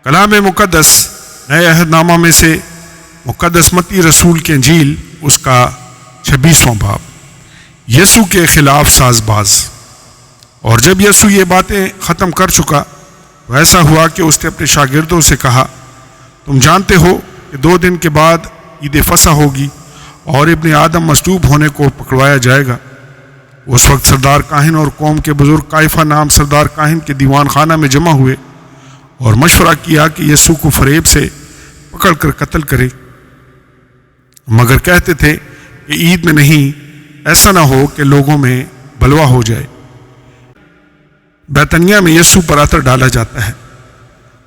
کلام مقدس نئے عہد نامہ میں سے مقدس متی رسول کی انجیل اس کا 26واں باب، یسوع کے خلاف ساز باز۔ اور جب یسوع یہ باتیں ختم کر چکا تو ایسا ہوا کہ اس نے اپنے شاگردوں سے کہا، تم جانتے ہو کہ 2 دن کے بعد عید فصح ہوگی اور ابن آدم مصلوب ہونے کو پکڑوایا جائے گا۔ اس وقت سردار کاہن اور قوم کے بزرگ قیافہ نام سردار کاہن کے دیوان خانہ میں جمع ہوئے اور مشورہ کیا کہ یسوع کو فریب سے پکڑ کر قتل کرے، مگر کہتے تھے کہ عید میں نہیں، ایسا نہ ہو کہ لوگوں میں بلوا ہو جائے۔ بیتنیہ میں یسوع پر عطر ڈالا جاتا ہے،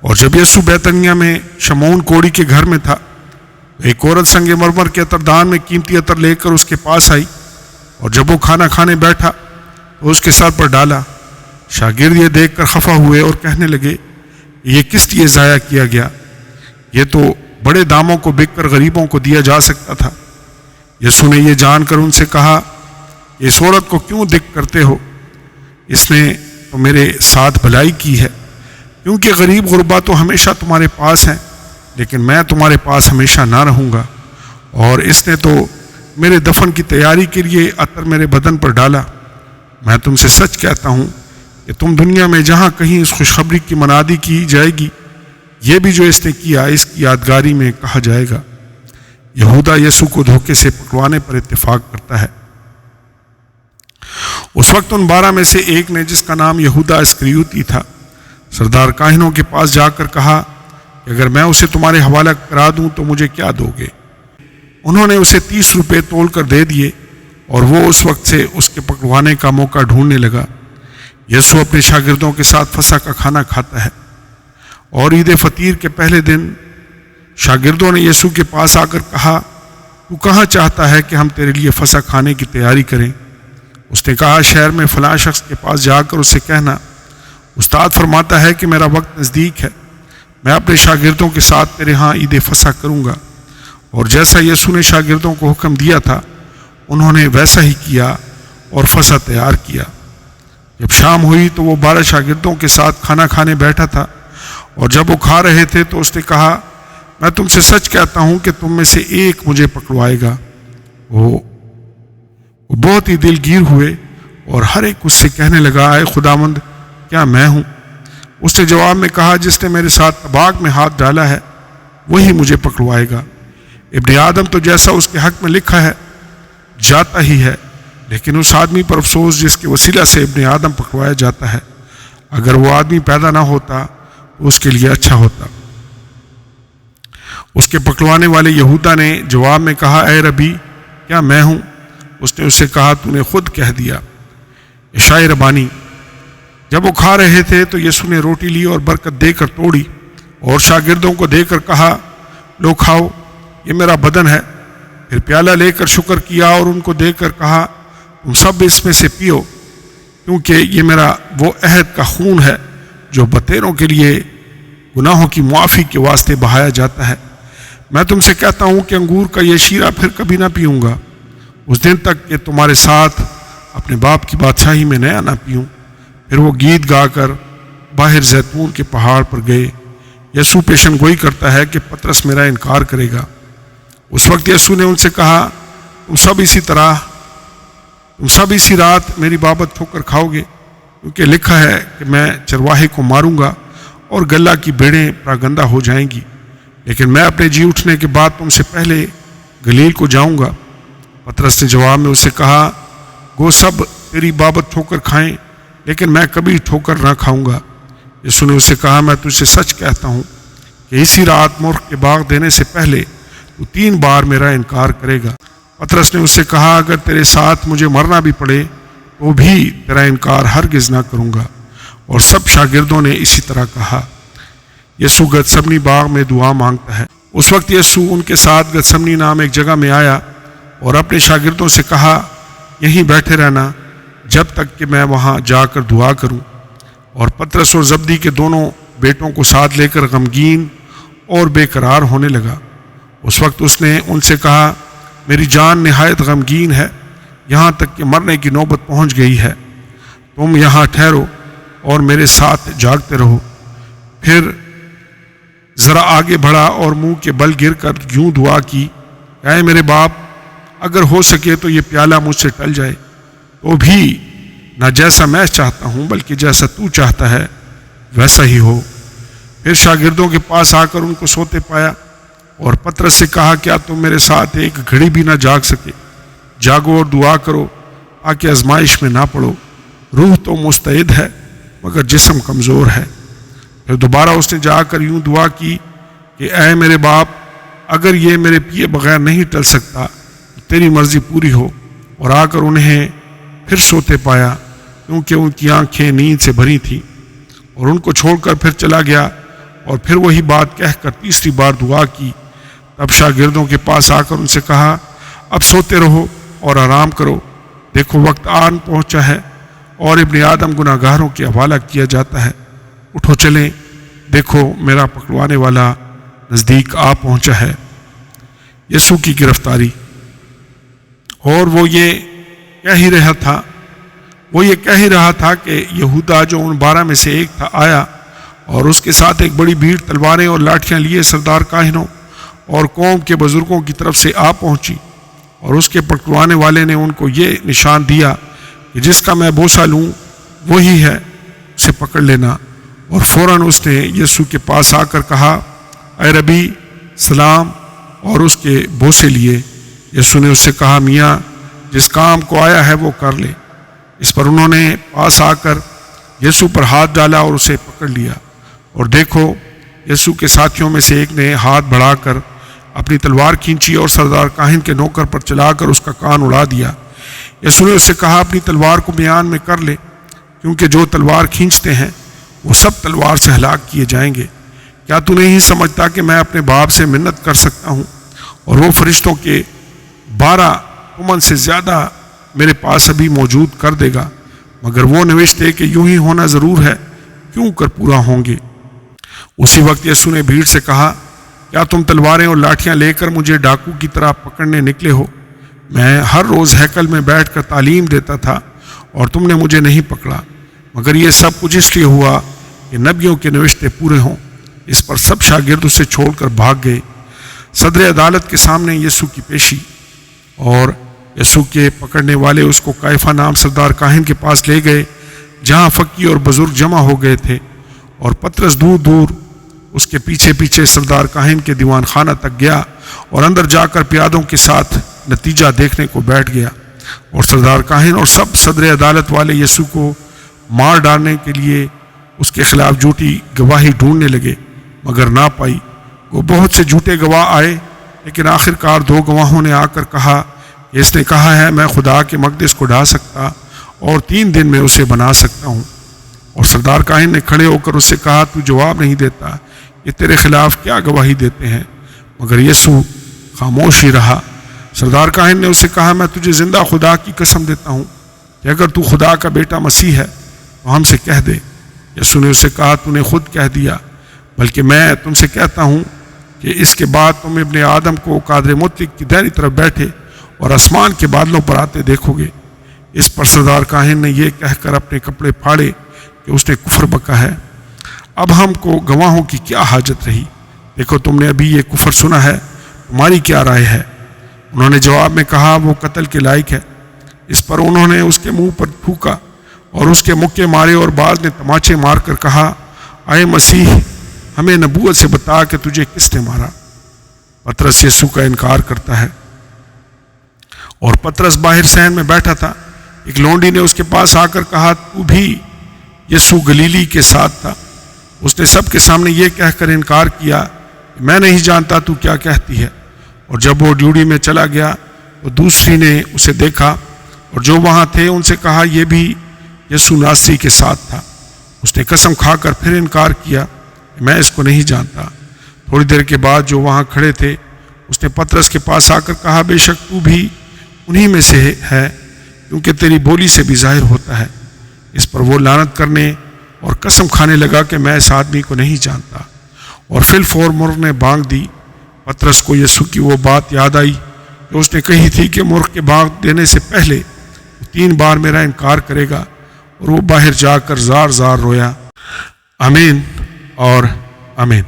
اور جب یسوع بیتنیہ میں شمعون کوڑی کے گھر میں تھا، ایک عورت سنگ مرمر کے عطردان میں قیمتی عطر لے کر اس کے پاس آئی، اور جب وہ کھانا کھانے بیٹھا تو اس کے سر پر ڈالا۔ شاگرد یہ دیکھ کر خفا ہوئے اور کہنے لگے، یہ کس لیے ضائع کیا گیا؟ یہ تو بڑے داموں کو بک کر غریبوں کو دیا جا سکتا تھا۔ یسوع نے یہ جان کر ان سے کہا، اس عورت کو کیوں دکھ کرتے ہو؟ اس نے تو میرے ساتھ بھلائی کی ہے، کیونکہ غریب غربا تو ہمیشہ تمہارے پاس ہیں، لیکن میں تمہارے پاس ہمیشہ نہ رہوں گا۔ اور اس نے تو میرے دفن کی تیاری کے لیے عطر میرے بدن پر ڈالا۔ میں تم سے سچ کہتا ہوں کہ تم دنیا میں جہاں کہیں اس خوشخبری کی منادی کی جائے گی، یہ بھی جو اس نے کیا اس کی یادگاری میں کہا جائے گا۔ یہودا یسوع کو دھوکے سے پکڑوانے پر اتفاق کرتا ہے۔ اس وقت ان 12 میں سے ایک نے، جس کا نام یہودا اسکریوتی تھا، سردار کاہنوں کے پاس جا کر کہا کہ اگر میں اسے تمہارے حوالہ کرا دوں تو مجھے کیا دو گے؟ انہوں نے اسے 30 روپے تول کر دے دیے، اور وہ اس وقت سے اس کے پکڑوانے کا موقع ڈھونڈنے لگا۔ یسوع اپنے شاگردوں کے ساتھ فصح کا کھانا کھاتا ہے، اور عید فطیر کے پہلے دن شاگردوں نے یسوع کے پاس آ کر کہا، تو کہاں چاہتا ہے کہ ہم تیرے لیے فصح کھانے کی تیاری کریں؟ اس نے کہا، شہر میں فلاں شخص کے پاس جا کر اسے کہنا، استاد فرماتا ہے کہ میرا وقت نزدیک ہے، میں اپنے شاگردوں کے ساتھ تیرے ہاں عید فصح کروں گا۔ اور جیسا یسوع نے شاگردوں کو حکم دیا تھا، انہوں نے ویسا ہی کیا اور فصح تیار کیا۔ جب شام ہوئی تو وہ 12 شاگردوں کے ساتھ کھانا کھانے بیٹھا تھا، اور جب وہ کھا رہے تھے تو اس نے کہا، میں تم سے سچ کہتا ہوں کہ تم میں سے ایک مجھے پکڑوائے گا۔ وہ بہت ہی دلگیر ہوئے اور ہر ایک اس سے کہنے لگا، اے خداوند، کیا میں ہوں؟ اس نے جواب میں کہا، جس نے میرے ساتھ طباق میں ہاتھ ڈالا ہے وہی مجھے پکڑوائے گا۔ ابن آدم تو جیسا اس کے حق میں لکھا ہے جاتا ہی ہے، لیکن اس آدمی پر افسوس جس کے وسیلہ سے ابن آدم پکڑوایا جاتا ہے۔ اگر وہ آدمی پیدا نہ ہوتا تو اس کے لیے اچھا ہوتا۔ اس کے پکڑوانے والے یہودا نے جواب میں کہا، اے ربی، کیا میں ہوں؟ اس نے اس سے کہا، تو نے خود کہہ دیا۔ عشائے ربانی۔ جب وہ کھا رہے تھے تو یسوع نے روٹی لی اور برکت دے کر توڑی اور شاگردوں کو دے کر کہا، لو کھاؤ، یہ میرا بدن ہے۔ پھر پیالہ لے کر شکر کیا اور ان کو دے کر کہا، تم سب اس میں سے پیو، کیونکہ یہ میرا وہ عہد کا خون ہے جو بتیروں کے لیے گناہوں کی معافی کے واسطے بہایا جاتا ہے۔ میں تم سے کہتا ہوں کہ انگور کا یہ شیرہ پھر کبھی نہ پیوں گا، اس دن تک کہ تمہارے ساتھ اپنے باپ کی بادشاہی میں نیا نہ پیوں۔ پھر وہ گیت گا کر باہر زیتون کے پہاڑ پر گئے۔ یسوع پیشن گوئی کرتا ہے کہ پطرس میرا انکار کرے گا۔ اس وقت یسوع نے ان سے کہا، تم سب اسی رات میری بابت ٹھوکر کھاؤ گے، کیونکہ لکھا ہے کہ میں چرواہے کو ماروں گا اور گلہ کی بھیڑیں پراگندہ ہو جائیں گی۔ لیکن میں اپنے جی اٹھنے کے بعد تم سے پہلے گلیل کو جاؤں گا۔ پطرس نے جواب میں اسے کہا، گو سب تیری بابت ٹھوکر کھائیں، لیکن میں کبھی ٹھوکر نہ کھاؤں گا۔ یسوع نے اسے کہا، میں تجھ سے سچ کہتا ہوں کہ اسی رات مرغ کے باغ دینے سے پہلے تو 3 بار میرا انکار کرے گا۔ پطرس نے اس سے کہا، اگر تیرے ساتھ مجھے مرنا بھی پڑے تو بھی تیرا انکار ہرگز نہ کروں گا۔ اور سب شاگردوں نے اسی طرح کہا۔ یسوع گتسمنی باغ میں دعا مانگتا ہے۔ اس وقت یسوع ان کے ساتھ گتسمنی نام ایک جگہ میں آیا اور اپنے شاگردوں سے کہا، یہیں بیٹھے رہنا جب تک کہ میں وہاں جا کر دعا کروں۔ اور پطرس اور زبدی کے دونوں بیٹوں کو ساتھ لے کر غمگین اور بے قرار ہونے لگا۔ اس وقت اس نے ان سے کہا، میری جان نہایت غمگین ہے، یہاں تک کہ مرنے کی نوبت پہنچ گئی ہے۔ تم یہاں ٹھہرو اور میرے ساتھ جاگتے رہو۔ پھر ذرا آگے بڑھا اور منہ کے بل گر کر یوں دعا کی، اے میرے باپ، اگر ہو سکے تو یہ پیالہ مجھ سے ٹل جائے، تو بھی نہ جیسا میں چاہتا ہوں بلکہ جیسا تو چاہتا ہے ویسا ہی ہو۔ پھر شاگردوں کے پاس آ کر ان کو سوتے پایا اور پطرس سے کہا، کیا تم میرے ساتھ ایک گھڑی بھی نہ جاگ سکے؟ جاگو اور دعا کرو تاکہ آزمائش میں نہ پڑو۔ روح تو مستعد ہے مگر جسم کمزور ہے۔ پھر دوبارہ اس نے جا کر یوں دعا کی کہ اے میرے باپ، اگر یہ میرے پیے بغیر نہیں ٹل سکتا تو تیری مرضی پوری ہو۔ اور آ کر انہیں پھر سوتے پایا کیونکہ ان کی آنکھیں نیند سے بھری تھیں، اور ان کو چھوڑ کر پھر چلا گیا اور پھر وہی بات کہہ کر تیسری بار دعا کی۔ تب شاگردوں کے پاس آ کر ان سے کہا، اب سوتے رہو اور آرام کرو، دیکھو وقت آن پہنچا ہے اور ابن آدم گناہ گاروں کے حوالہ کیا جاتا ہے۔ اٹھو چلیں، دیکھو میرا پکڑوانے والا نزدیک آ پہنچا ہے۔ یسوع کی گرفتاری۔ اور وہ یہ کہہ ہی رہا تھا کہ یہودا جو ان 12 میں سے ایک تھا آیا، اور اس کے ساتھ ایک بڑی بھیڑ تلواریں اور لاٹھیاں لیے سردار کاہنوں اور قوم کے بزرگوں کی طرف سے آ پہنچی، اور اس کے پکڑوانے والے نے ان کو یہ نشان دیا کہ جس کا میں بوسہ لوں وہی ہے، اسے پکڑ لینا۔ اور فوراً اس نے یسوع کے پاس آ کر کہا، اے ربی سلام، اور اس کے بوسے لیے۔ یسوع نے اس سے کہا، میاں جس کام کو آیا ہے وہ کر لے۔ اس پر انہوں نے پاس آ کر یسوع پر ہاتھ ڈالا اور اسے پکڑ لیا، اور دیکھو یسوع کے ساتھیوں میں سے ایک نے ہاتھ بڑھا کر اپنی تلوار کھینچی اور سردار کاہن کے نوکر پر چلا کر اس کا کان اڑا دیا۔ یسوع نے اس سے کہا، اپنی تلوار کو میان میں کر لے، کیونکہ جو تلوار کھینچتے ہیں وہ سب تلوار سے ہلاک کیے جائیں گے۔ کیا تو نہیں سمجھتا کہ میں اپنے باپ سے منت کر سکتا ہوں اور وہ فرشتوں کے 12 کمن سے زیادہ میرے پاس ابھی موجود کر دے گا؟ مگر وہ نوشتے کہ یوں ہی ہونا ضرور ہے، کیوں کر پورا ہوں گے۔ اسی وقت یسوع نے بھیڑ سے کہا، کیا تم تلواریں اور لاٹھیاں لے کر مجھے ڈاکو کی طرح پکڑنے نکلے ہو؟ میں ہر روز ہیکل میں بیٹھ کر تعلیم دیتا تھا اور تم نے مجھے نہیں پکڑا، مگر یہ سب کچھ اس لیے ہوا کہ نبیوں کے نوشتے پورے ہوں۔ اس پر سب شاگرد اسے چھوڑ کر بھاگ گئے۔ صدر عدالت کے سامنے یسوع کی پیشی۔ اور یسوع کے پکڑنے والے اس کو قیافہ نام سردار کاہن کے پاس لے گئے، جہاں فقی اور بزرگ جمع ہو گئے تھے، اور پطرس دور دور اس کے پیچھے پیچھے سردار کاہن کے دیوان خانہ تک گیا اور اندر جا کر پیادوں کے ساتھ نتیجہ دیکھنے کو بیٹھ گیا۔ اور سردار کاہن اور سب صدر عدالت والے یسوع کو مار ڈالنے کے لیے اس کے خلاف جھوٹی گواہی ڈھونڈنے لگے، مگر نہ پائی۔ وہ بہت سے جھوٹے گواہ آئے، لیکن آخر کار 2 گواہوں نے آ کر کہا کہ اس نے کہا ہے، میں خدا کے مقدس کو ڈھا سکتا اور 3 دن میں اسے بنا سکتا ہوں۔ اور سردار کاہن نے کھڑے ہو کر اس سے کہا، تو جواب نہیں دیتا، یہ تیرے خلاف کیا گواہی دیتے ہیں؟ مگر یسوع خاموش ہی رہا۔ سردار کاہن نے اس سے کہا، میں تجھے زندہ خدا کی قسم دیتا ہوں کہ اگر تو خدا کا بیٹا مسیح ہے تو ہم سے کہہ دے۔ یسوع نے اس سے کہا، تو نے خود کہہ دیا، بلکہ میں تم سے کہتا ہوں کہ اس کے بعد تم ابن آدم کو قادر مطلق کی دائیں طرف بیٹھے اور آسمان کے بادلوں پر آتے دیکھو گے۔ اس پر سردار کاہن نے یہ کہہ کر اپنے کپڑے پھاڑے کہ اس نے کفر بکا ہے۔ اب ہم کو گواہوں کی کیا حاجت رہی؟ دیکھو تم نے ابھی یہ کفر سنا ہے، تمہاری کیا رائے ہے؟ انہوں نے جواب میں کہا، وہ قتل کے لائق ہے۔ اس پر انہوں نے اس کے منہ پر تھوکا اور اس کے مکے مارے، اور بعض نے تماچے مار کر کہا، اے مسیح، ہمیں نبوت سے بتا کہ تجھے کس نے مارا۔ پطرس یسوع کا انکار کرتا ہے۔ اور پطرس باہر صحن میں بیٹھا تھا، ایک لونڈی نے اس کے پاس آ کر کہا، تو بھی یسوع گلیلی کے ساتھ تھا۔ اس نے سب کے سامنے یہ کہہ کر انکار کیا کہ میں نہیں جانتا تو کیا کہتی ہے۔ اور جب وہ ڈیوڑی میں چلا گیا تو دوسری نے اسے دیکھا اور جو وہاں تھے ان سے کہا، یہ بھی یسوع ناصری کے ساتھ تھا۔ اس نے قسم کھا کر پھر انکار کیا کہ میں اس کو نہیں جانتا۔ تھوڑی دیر کے بعد جو وہاں کھڑے تھے اس نے پطرس کے پاس آ کر کہا، بے شک تو بھی انہی میں سے ہے، کیونکہ تیری بولی سے بھی ظاہر ہوتا ہے۔ اس پر وہ لعنت کرنے اور قسم کھانے لگا کہ میں اس آدمی کو نہیں جانتا۔ اور فی الفور مرغ نے بانگ دی۔ پطرس کو یسوع کی وہ بات یاد آئی جو اس نے کہی تھی کہ مرغ کے بانگ دینے سے پہلے وہ 3 بار میرا انکار کرے گا، اور وہ باہر جا کر زار زار رویا۔ آمین اور آمین۔